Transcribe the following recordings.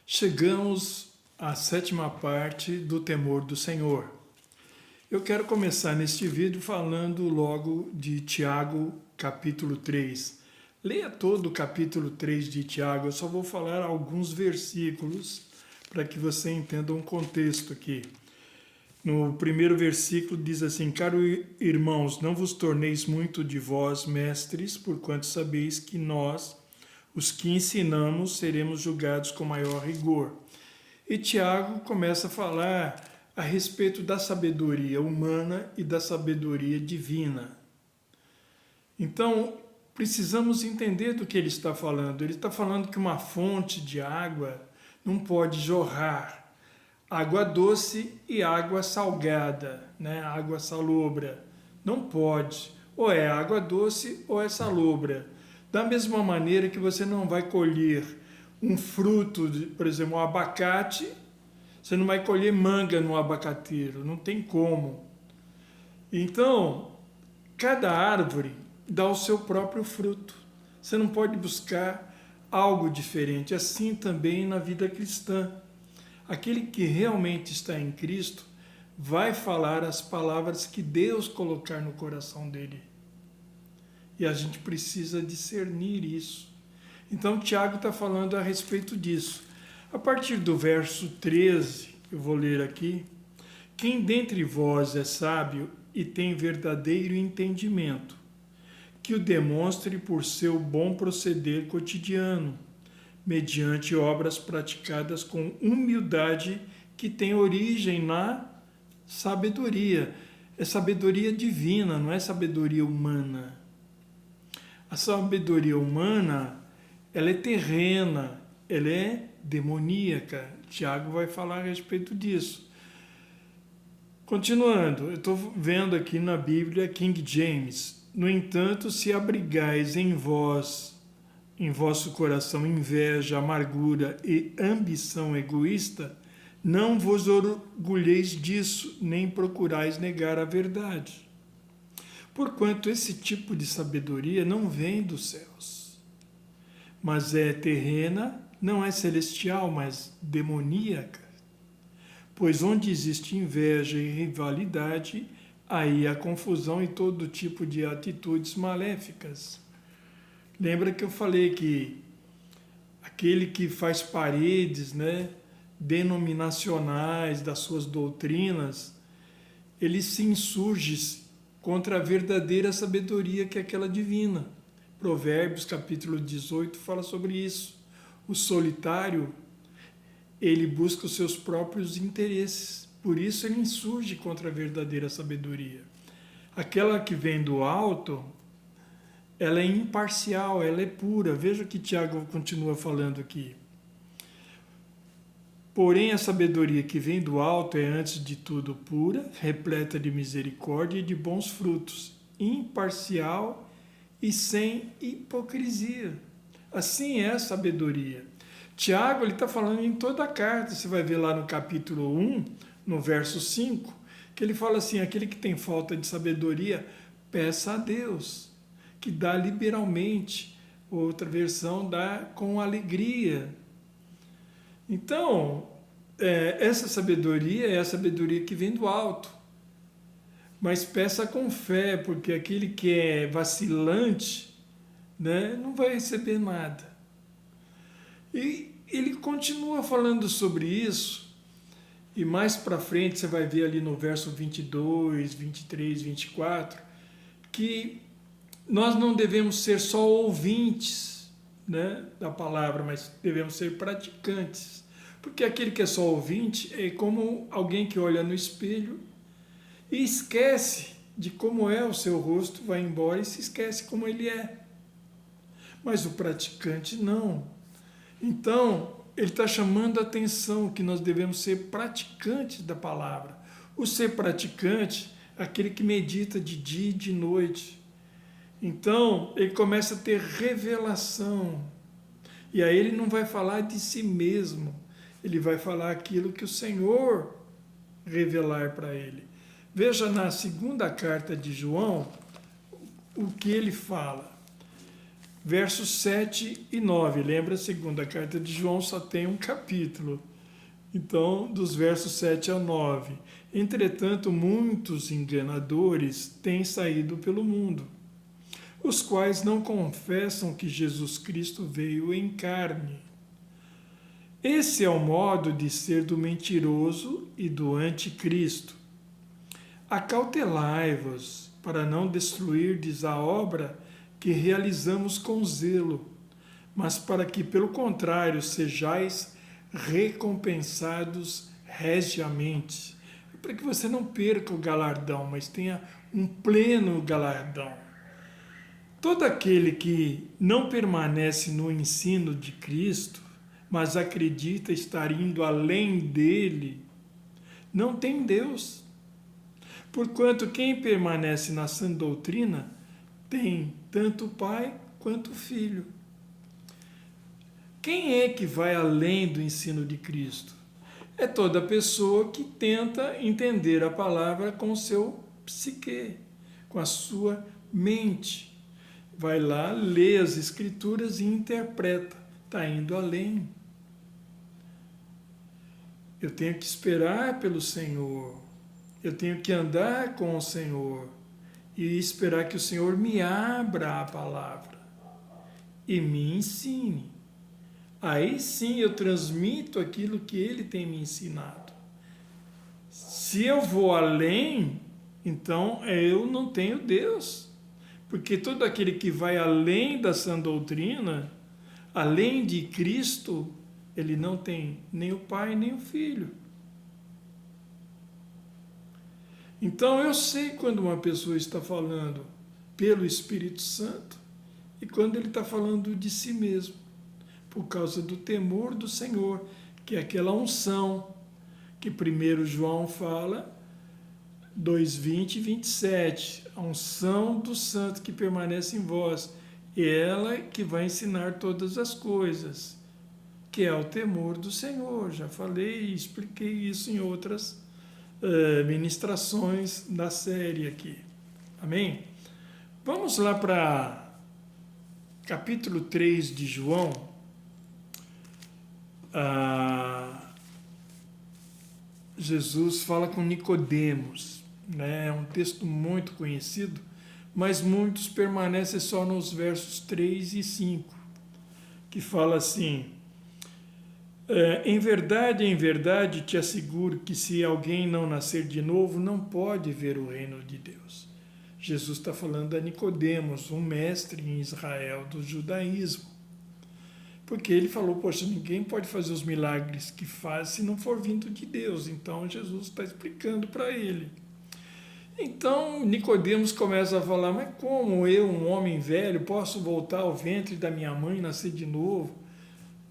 Chegamos à sétima parte do temor do Senhor. Eu quero começar neste vídeo falando logo de Tiago, capítulo 3. Leia todo o capítulo 3 de Tiago, eu só vou falar alguns versículos para que você entenda um contexto aqui. No primeiro versículo diz assim: Caro irmãos, não vos torneis muito de vós mestres, porquanto sabeis que nós, os que ensinamos, seremos julgados com maior rigor. E Tiago começa a falar a respeito da sabedoria humana e da sabedoria divina. Então, precisamos entender do que ele está falando. Ele está falando que uma fonte de água não pode jorrar água doce e água salgada, né? Água salobra. Não pode. Ou é água doce ou é salobra. Da mesma maneira que você não vai colher um fruto, por exemplo, um abacate, você não vai colher manga no abacateiro, não tem como. Então, cada árvore dá o seu próprio fruto. Você não pode buscar algo diferente. Assim também na vida cristã. Aquele que realmente está em Cristo vai falar as palavras que Deus colocar no coração dele. E a gente precisa discernir isso. Então, Tiago está falando a respeito disso. A partir do verso 13, eu vou ler aqui. Quem dentre vós é sábio e tem verdadeiro entendimento, que o demonstre por seu bom proceder cotidiano, mediante obras praticadas com humildade que tem origem na sabedoria. É sabedoria divina, não é sabedoria humana. A sabedoria humana, ela é terrena, ela é demoníaca. Tiago vai falar a respeito disso. Continuando, eu estou vendo aqui na Bíblia King James. No entanto, se abrigais em vós, em vosso coração, inveja, amargura e ambição egoísta, não vos orgulheis disso, nem procurais negar a verdade. Porquanto esse tipo de sabedoria não vem dos céus, mas é terrena, não é celestial, mas demoníaca. Pois onde existe inveja e rivalidade, aí há confusão e todo tipo de atitudes maléficas. Lembra que eu falei que aquele que faz paredes, né, denominacionais das suas doutrinas, ele se insurge contra a verdadeira sabedoria que é aquela divina. Provérbios capítulo 18 fala sobre isso. O solitário, ele busca os seus próprios interesses. Por isso ele insurge contra a verdadeira sabedoria. Aquela que vem do alto, ela é imparcial, ela é pura. Veja o que Tiago continua falando aqui. Porém, a sabedoria que vem do alto é, antes de tudo, pura, repleta de misericórdia e de bons frutos, imparcial e sem hipocrisia. Assim é a sabedoria. Tiago está falando em toda a carta, você vai ver lá no capítulo 1, no verso 5, que ele fala assim: aquele que tem falta de sabedoria, peça a Deus, que dá liberalmente. Outra versão dá com alegria. Então, essa sabedoria é a sabedoria que vem do alto. Mas peça com fé, porque aquele que é vacilante, né, não vai receber nada. E ele continua falando sobre isso, e mais para frente você vai ver ali no verso 22, 23, 24, que nós não devemos ser só ouvintes, né, da palavra, mas devemos ser praticantes. Porque aquele que é só ouvinte é como alguém que olha no espelho e esquece de como é o seu rosto, vai embora e se esquece como ele é. Mas o praticante não. Então, ele está chamando a atenção que nós devemos ser praticantes da palavra. O ser praticante é aquele que medita de dia e de noite. Então, ele começa a ter revelação. E aí ele não vai falar de si mesmo, ele vai falar aquilo que o Senhor revelar para ele. Veja na segunda carta de João o que ele fala. versos 7 e 9. Lembra, a segunda carta de João só tem um capítulo. Então, dos versos 7 ao 9. Entretanto, muitos enganadores têm saído pelo mundo, os quais não confessam que Jesus Cristo veio em carne. Esse é o modo de ser do mentiroso e do anticristo. Acautelai-vos para não destruirdes a obra que realizamos com zelo, mas para que, pelo contrário, sejais recompensados regiamente. Para que você não perca o galardão, mas tenha um pleno galardão. Todo aquele que não permanece no ensino de Cristo, mas acredita estar indo além dele, não tem Deus. Porquanto quem permanece na sã doutrina tem tanto o Pai quanto o Filho. Quem é que vai além do ensino de Cristo? É toda pessoa que tenta entender a palavra com o seu psique, com a sua mente. Vai lá, lê as Escrituras e interpreta. Está indo além. Eu tenho que esperar pelo Senhor. Eu tenho que andar com o Senhor e esperar que o Senhor me abra a palavra e me ensine. Aí sim eu transmito aquilo que Ele tem me ensinado. Se eu vou além, então eu não tenho Deus. Porque todo aquele que vai além da sã doutrina, além de Cristo, ele não tem nem o Pai nem o Filho. Então eu sei quando uma pessoa está falando pelo Espírito Santo e quando ele está falando de si mesmo, por causa do temor do Senhor, que é aquela unção que 1 João fala, 2:20 e 27, a unção do santo que permanece em vós, e ela que vai ensinar todas as coisas, que é o temor do Senhor. Já falei e expliquei isso em outras ministrações da série aqui. Amém? Vamos lá para capítulo 3 de João. Jesus fala com Nicodemos, né? É um texto muito conhecido, mas muitos permanecem só nos versos 3 e 5, que fala assim: em verdade te asseguro que se alguém não nascer de novo, não pode ver o reino de Deus. Jesus está falando a Nicodemos, um mestre em Israel do judaísmo. Porque ele falou, poxa, ninguém pode fazer os milagres que faz se não for vindo de Deus. Então Jesus está explicando para ele. Então Nicodemos começa a falar, mas como eu, um homem velho, posso voltar ao ventre da minha mãe e nascer de novo?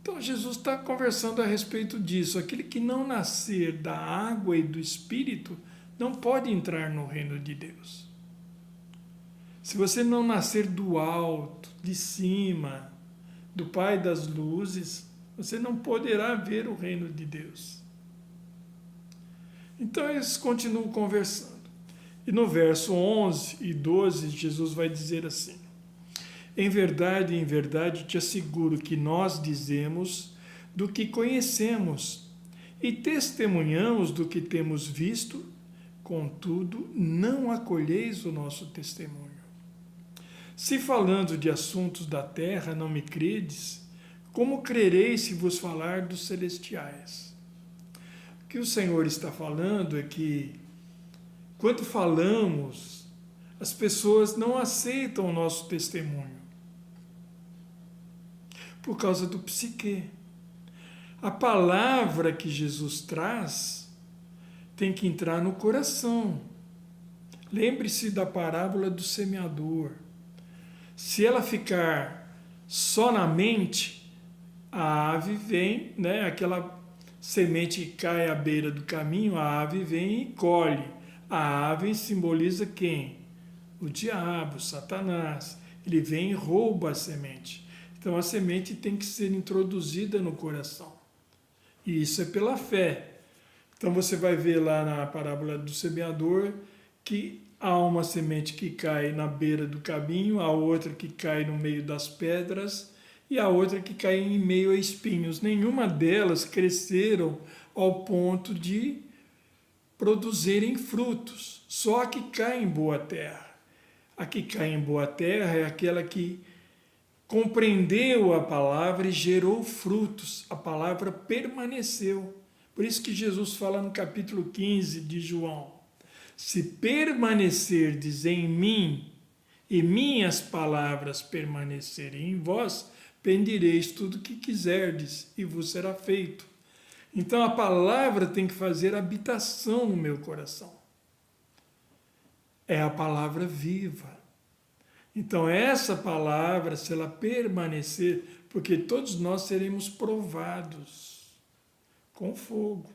Então Jesus está conversando a respeito disso. Aquele que não nascer da água e do Espírito não pode entrar no reino de Deus. Se você não nascer do alto, de cima, do Pai das luzes, você não poderá ver o reino de Deus. Então eles continuam conversando. E no verso 11 e 12, Jesus vai dizer assim: em verdade te asseguro que nós dizemos do que conhecemos e testemunhamos do que temos visto, contudo não acolheis o nosso testemunho. Se falando de assuntos da terra não me credes, como crereis se vos falar dos celestiais? O que o Senhor está falando é que, quando falamos, as pessoas não aceitam o nosso testemunho, por causa do psique. A palavra que Jesus traz tem que entrar no coração. Lembre-se da parábola do semeador. Se ela ficar só na mente, a ave vem, né? Aquela semente que cai à beira do caminho, a ave vem e colhe. A ave simboliza quem? O diabo, Satanás. Ele vem e rouba a semente. Então a semente tem que ser introduzida no coração. E isso é pela fé. Então você vai ver lá na parábola do semeador que há uma semente que cai na beira do caminho, há outra que cai no meio das pedras e há outra que cai em meio a espinhos. Nenhuma delas cresceram ao ponto de produzirem frutos, só a que cai em boa terra. A que cai em boa terra é aquela que compreendeu a palavra e gerou frutos. A palavra permaneceu. Por isso que Jesus fala no capítulo 15 de João: se permanecerdes em mim e minhas palavras permanecerem em vós, pedireis tudo o que quiserdes e vos será feito. Então a palavra tem que fazer habitação no meu coração. É a palavra viva. Então essa palavra, se ela permanecer, porque todos nós seremos provados com fogo.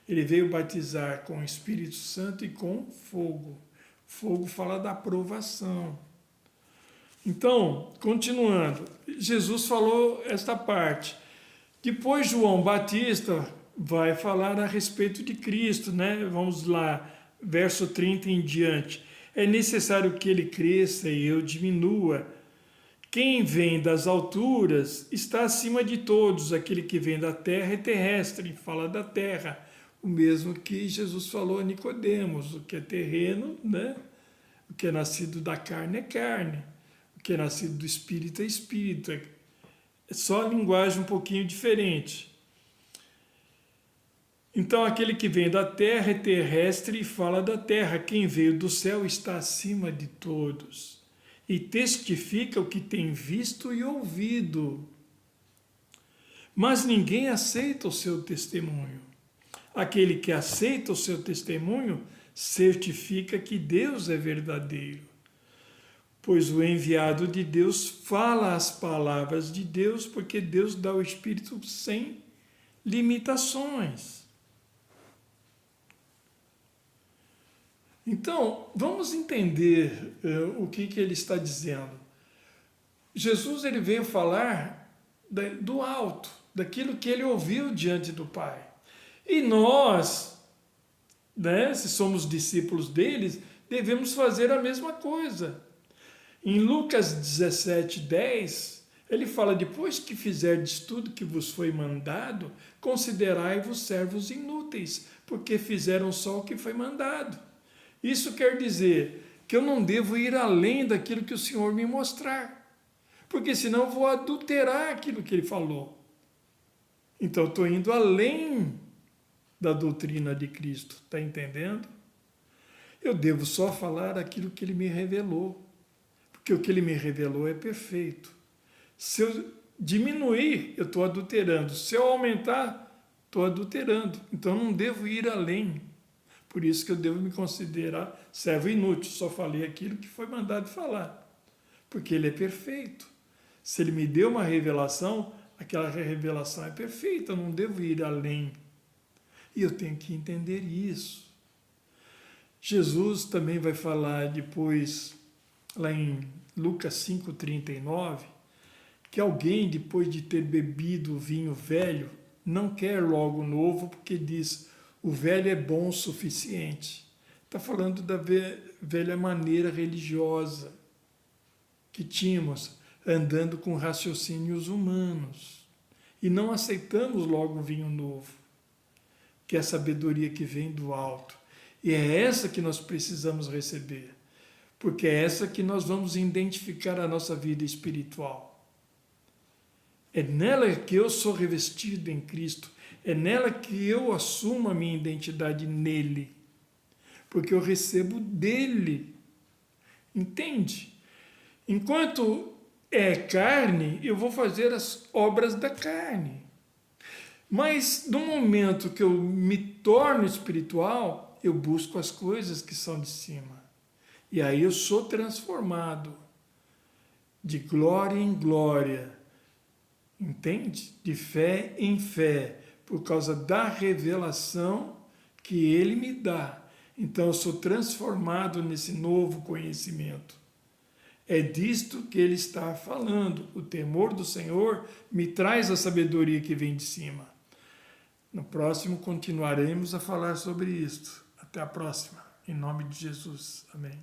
Ele veio batizar com o Espírito Santo e com fogo. Fogo fala da provação. Então, continuando, Jesus falou esta parte. Depois João Batista vai falar a respeito de Cristo, né? Vamos lá, verso 30 em diante. É necessário que ele cresça e eu diminua. Quem vem das alturas está acima de todos. Aquele que vem da terra é terrestre, fala da terra. O mesmo que Jesus falou a Nicodemos: o que é terreno, né? O que é nascido da carne é carne. O que é nascido do espírito é espírito. É só a linguagem um pouquinho diferente. Então, aquele que vem da terra é terrestre e fala da terra. Quem veio do céu está acima de todos e testifica o que tem visto e ouvido. Mas ninguém aceita o seu testemunho. Aquele que aceita o seu testemunho certifica que Deus é verdadeiro. Pois o enviado de Deus fala as palavras de Deus, porque Deus dá o Espírito sem limitações. Então, vamos entender o que ele está dizendo. Jesus ele veio falar do alto, daquilo que ele ouviu diante do Pai. E nós, né, se somos discípulos deles, devemos fazer a mesma coisa. Em Lucas 17:10, ele fala: depois que fizerdes tudo que vos foi mandado, considerai-vos servos inúteis, porque fizeram só o que foi mandado. Isso quer dizer que eu não devo ir além daquilo que o Senhor me mostrar, porque senão eu vou adulterar aquilo que ele falou. Então eu estou indo além da doutrina de Cristo, está entendendo? Eu devo só falar aquilo que ele me revelou, porque o que ele me revelou é perfeito. Se eu diminuir, eu estou adulterando. Se eu aumentar, estou adulterando. Então eu não devo ir além. Por isso que eu devo me considerar servo inútil. Só falei aquilo que foi mandado falar, porque ele é perfeito. Se ele me deu uma revelação, aquela revelação é perfeita, eu não devo ir além. E eu tenho que entender isso. Jesus também vai falar depois, lá em Lucas 5:39, que alguém, depois de ter bebido o vinho velho, não quer logo novo, porque diz: o velho é bom o suficiente. Está falando da velha maneira religiosa que tínhamos, andando com raciocínios humanos. E não aceitamos logo o vinho novo, que é a sabedoria que vem do alto. E é essa que nós precisamos receber, porque é essa que nós vamos identificar a nossa vida espiritual. É nela que eu sou revestido em Cristo, é nela que eu assumo a minha identidade nele, porque eu recebo dele. Entende? Enquanto é carne, eu vou fazer as obras da carne. Mas no momento que eu me torno espiritual, eu busco as coisas que são de cima. E aí eu sou transformado de glória em glória. Entende? De fé em fé, por causa da revelação que ele me dá. Então eu sou transformado nesse novo conhecimento. É disto que ele está falando. O temor do Senhor me traz a sabedoria que vem de cima. No próximo continuaremos a falar sobre isto. Até a próxima. Em nome de Jesus. Amém.